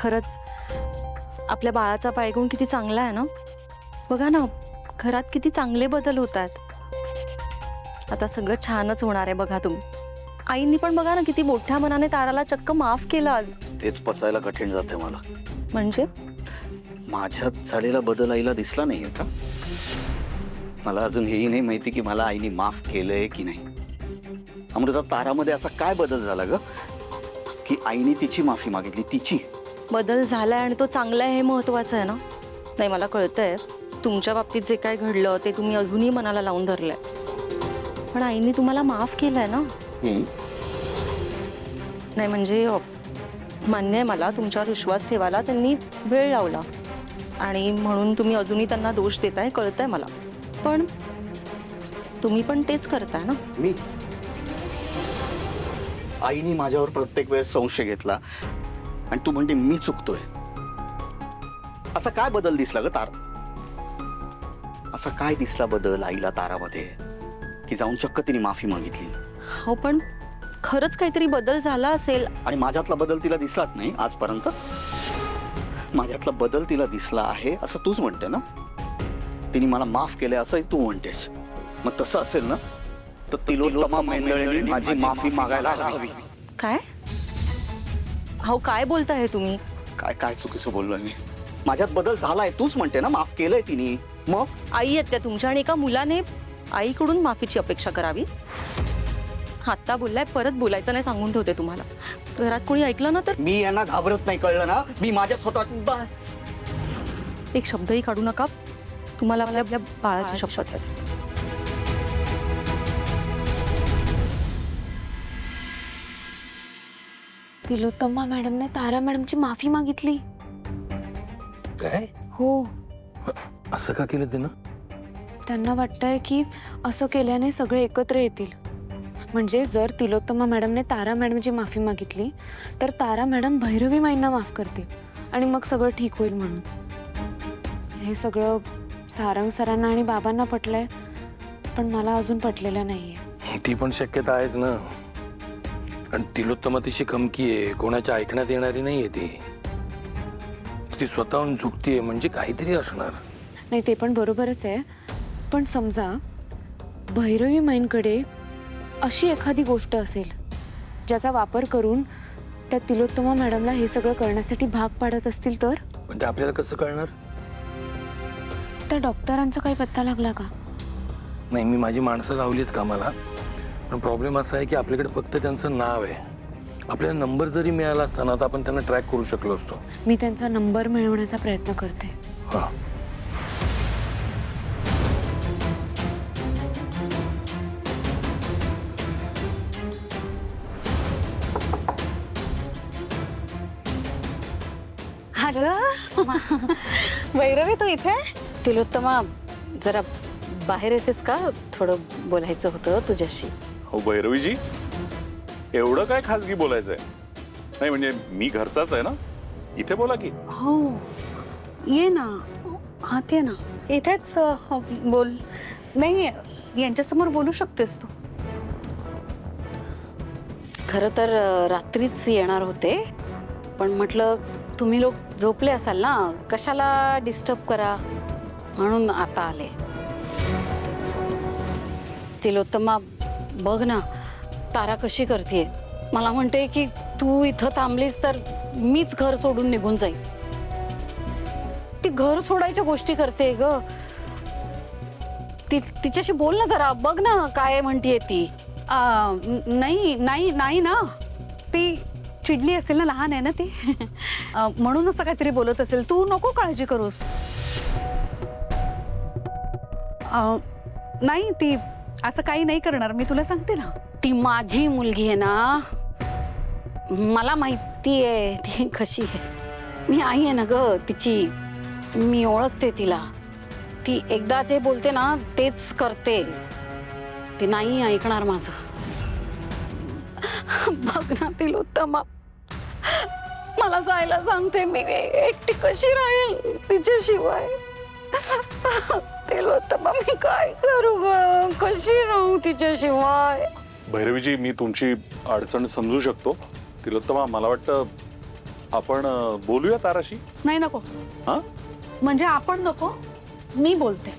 खरंच आपल्या बाळाचा पायगुण किती चांगला आहे ना. बघा ना, घरात किती चांगले बदल होतात. आता सगळं छानच होणार आहे बघा तुम्ही. आईंनी पण बघा ना किती मोठ्या मनाने ताराला चक्क माफ केलं आज. तेच पचायला कठीण जाते मला. म्हणजे माझ्यात झालेला बदल आईला दिसला नाहीये का? मला अजून हेही नाही माहिती की मला आईने माफ केलंय की नाही. अमृता, तारामध्ये असा काय बदल झाला ग की आईने तिची माफी मागितली? तिची बदल झालाय आणि तो चांगला आहे हे महत्वाचं आहे ना. नाही, मला कळतंय तुमच्या बाबतीत जे काय घडलं ते तुम्ही अजूनही मनाला लावून धरलंय, पण आईने तुम्हाला माफ केलंय ना. नाही म्हणजे मान्य आहे मला, तुमच्यावर विश्वास ठेवायला त्यांनी वेळ लावला आणि म्हणून तुम्ही अजूनही त्यांना दोष देताय, कळतंय मला. पण तुम्ही पण तेच करताय ना. मी आईने माझ्यावर प्रत्येक वेळेस संशय घेतला आणि तू म्हणते मी चुकतोय. असा काय बदल दिसला ग तार? असा काय दिसला बदल आईला तारामध्ये की जाऊन चक्क तिने माफी मागितली? हो, पण खरंच काहीतरी बदल झाला असेल. आणि माझ्यातला बदल तिला दिसलाच नाही आजपर्यंत. माझ्यातला बदल तिला दिसला आहे असं तूच म्हणते ना. तिने मला माफ केलंय असंही तू म्हणतेस. मग तसं असेल ना तर तिलोत्तमा मेंदळेंनी माझी माफी मागायला हवी. काय? हो, काय बोलताय तुम्ही? काय काय चुकीचं बोललोय मी? माझ्यात बदल झालाय तूच म्हणते ना, माफ केलंय तिने. मग आई आहेत त्या तुमच्या आणि एका मुलाने आईकडून माफीची अपेक्षा करावी? आत्ता बोललाय, परत बोलायचं नाही सांगून ठेवते तुम्हाला. घरात कोणी ऐकलं ना तर मी यांना घाबरत नाही, कळलं ना. मी माझ्या स्वतः बस एक शब्दही काढू नका. तुम्हाला आपल्या बाळाची शपथ आहे. तिलोत्तमा मॅडमने तारा मॅडमची माफी मागितली. काय? हो, असं का केलं तिनं? त्यांना वाटतंय की असं केल्याने सगळे एकत्र येतील. म्हणजे जर तिलोत्तमा मॅडमने तारा मॅडमची माफी मागितली तर तारा मॅडम भैरवी माईंना माफ करतील आणि मग सगळं ठीक होईल म्हणून. हे सगळं सारंग सरांना आणि बाबांना पटलंय, पण मला अजून पटलेलं नाहीये. ती पण शक्यता आहेच ना. आणि तिलोत्तमा तिची खमकी आहे, कोणाच्या ऐकण्यात येणारी नाहीये ती. ती स्वतःहून झुकतीये म्हणजे काहीतरी असणार. नाही, ते पण बरोबरच आहे. पण समजा भैरवी माईंकडे अशी एखादी गोष्ट असेल ज्याचा वापर करून त्या तिलोत्तमा मॅडमला हे सगळं करण्यासाठी भाग पाडत असतील तर? पण ते आपल्याला कसं कळणार? त्या डॉक्टरांचा काही पत्ता लागला का? नाही, मी माझी माणसं लावलीत कामाला. पण प्रॉब्लेम असा आहे की आपल्याकडे फक्त त्यांचं नाव आहे. आपल्याला नंबर जरी मिळाला असता ना तर आपण त्यांना ट्रॅक करू शकलो असतो. मी त्यांचा नंबर मिळवण्याचा प्रयत्न करते. हां. वैरवी तू इथे? तिलोत्तमा, जरा बाहेर येतेस का? थोडं बोलायचं होतं तुझ्याशी. हो भैरवीजी, एवढं काय खासगी बोलायचंय? नाही म्हणजे मी घरचाच आहे ना, इथे बोला की. हो, ये ना, आत ये ना, इथेच बोल. नाही, यांच्यासमोर बोलू शकतेस तू. खरं तर रात्रीच येणार होते, पण म्हटलं तुम्ही लोक झोपले असाल ना, कशाला डिस्टर्ब करा म्हणून आता आले. तिलोत्तमा, बघ ना तारा कशी करतेय. मला म्हणते की तू इथं थांबलीस तर मीच घर सोडून निघून जाईल. ती घर सोडायच्या गोष्टी करते ग. तिच्याशी बोल ना जरा, बघ ना काय म्हणतीये ती. नाही नाही नाही ना, ती चिडली असेल ना, लहान आहे ना ती. म्हणून असं काहीतरी बोलत असेल. तू नको काळजी करूस. नाही, ती असं काही नाही करणार, मी तुला सांगते ना. ती माझी मुलगी आहे ना, मला माहिती आहे ती कशी आहे. मी आई आहे ना ग तिची, मी ओळखते तिला. ती एकदा जे बोलते ना तेच करते. ती नाही ऐकणार माझं. बघ ना तिलोत्तमा, मला जायला सांगते, मी एकटी कशी राहील तिच्याशिवाय? तिलोत्तमा, मी काय करू ग? कशी राहू तिच्याशिवाय? भैरवीजी, मी तुमची अडचण समजू शकतो. तिलोत्तमा, मला वाटतं आपण बोलूया ताराशी. नाही नको. हा म्हणजे आपण नको, मी बोलते.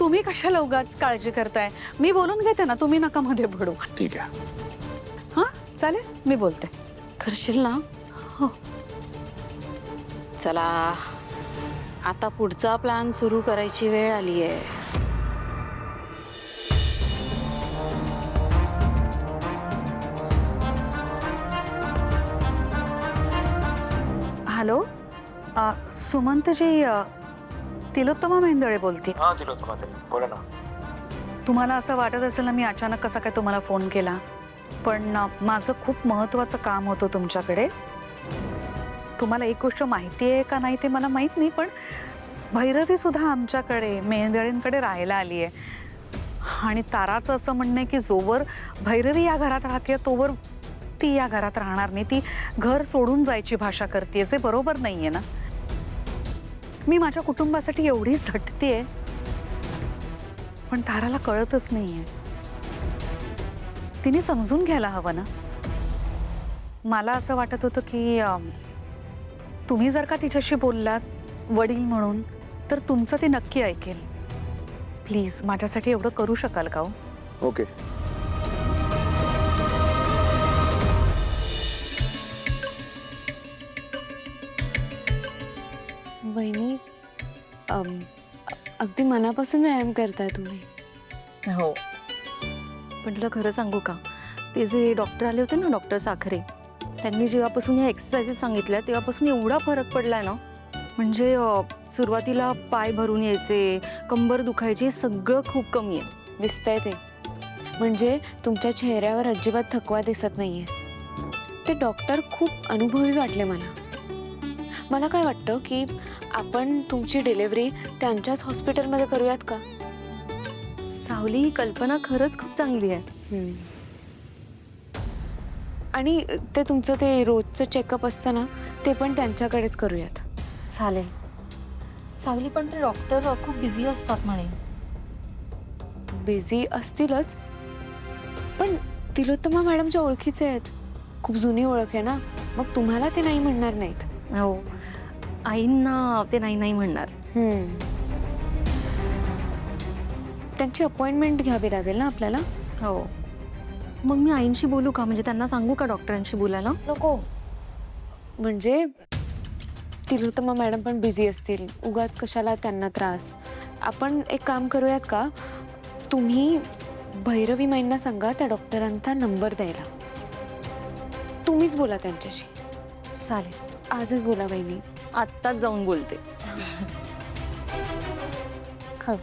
तुम्ही कशाला उगाच काळजी करताय? मी बोलून घेते ना, तुम्ही नका मध्ये पडू. ठीक आहे. हा चालेल, मी बोलते. करशील ना? हो. चला आता पुढचा प्लॅन सुरू करायची वेळ आली आहे. हॅलो, सुमंतजी, तिलोत्तमा मेंदळे बोलते. हा तिलोत्तमा ताई, बोला ना. तुम्हाला असं वाटत असेल ना, मी अचानक कसा काय तुम्हाला फोन केला, पण माझं खूप महत्त्वाचं काम होतं तुमच्याकडे. तुम्हाला एक गोष्ट माहिती आहे का नाही ते मला माहीत नाही, पण भैरवी सुद्धा आमच्याकडे मेंदळेंकडे राहायला आली आहे. आणि ताराचं असं म्हणणं आहे की जोवर भैरवी या घरात राहते तोवर ती या घरात राहणार नाही. ती घर सोडून जायची भाषा करते, जे बरोबर नाही आहे ना. मी माझ्या कुटुंबासाठी एवढी झटते, पण ताराला कळतच नाहीये. तिने समजून घ्यायला हवं ना. मला असं वाटत होतं की तुम्ही जर का तिच्याशी बोललात वडील म्हणून, तर तुमचं ती नक्की ऐकेल. प्लीज माझ्यासाठी एवढं करू शकाल का हो? ओके. वहिनी, अगदी मनापासून व्यायाम करताय तुम्ही. हो, पण तुला खरं सांगू का, ते जे डॉक्टर आले होते ना, डॉक्टर साखरे, त्यांनी जेव्हापासून ह्या एक्सरसाइजेस सांगितल्या तेव्हापासून एवढा फरक पडलाय ना. म्हणजे सुरुवातीला पाय भरून यायचे, कंबर दुखायची, सगळं खूप कमी आहे. दिसतंय ते. म्हणजे तुमच्या चेहऱ्यावर अजिबात थकवा दिसत नाहीये. ते डॉक्टर खूप अनुभवी वाटले मला. मला काय वाटतं की आपण तुमची डिलिव्हरी त्यांच्याच हॉस्पिटलमध्ये करूयात का? सावली, ही कल्पना खरंच खूप चांगली आहे. आणि ते तुमचं ते रोजचं चेकअप असतं ना, ते पण त्यांच्याकडेच करूयात. चालेल. सावली, पण ते डॉक्टर खूप बिझी असतात म्हणे. बिझी असतीलच, पण तिलोत्तमा मॅडमच्या ओळखीचे आहेत. खूप जुनी ओळख आहे ना, मग तुम्हाला ते नाही म्हणणार नाहीत. हो, आईंना ते नाही नाही म्हणणार. त्यांची अपॉइंटमेंट घ्यावी लागेल ना आपल्याला. हो, मग मी आईंशी बोलू का? म्हणजे त्यांना सांगू का डॉक्टरांशी बोलायला? नको, म्हणजे तिलोत्तमा मॅडम पण बिझी असतील, उगाच कशाला त्यांना त्रास. आपण एक काम करूयात का, तुम्ही भैरवी माईंना सांगा त्या डॉक्टरांचा नंबर द्यायला. तुम्हीच बोला त्यांच्याशी. चालेल, आजच बोला वहिनी. आत्ताच जाऊन बोलते. खरं.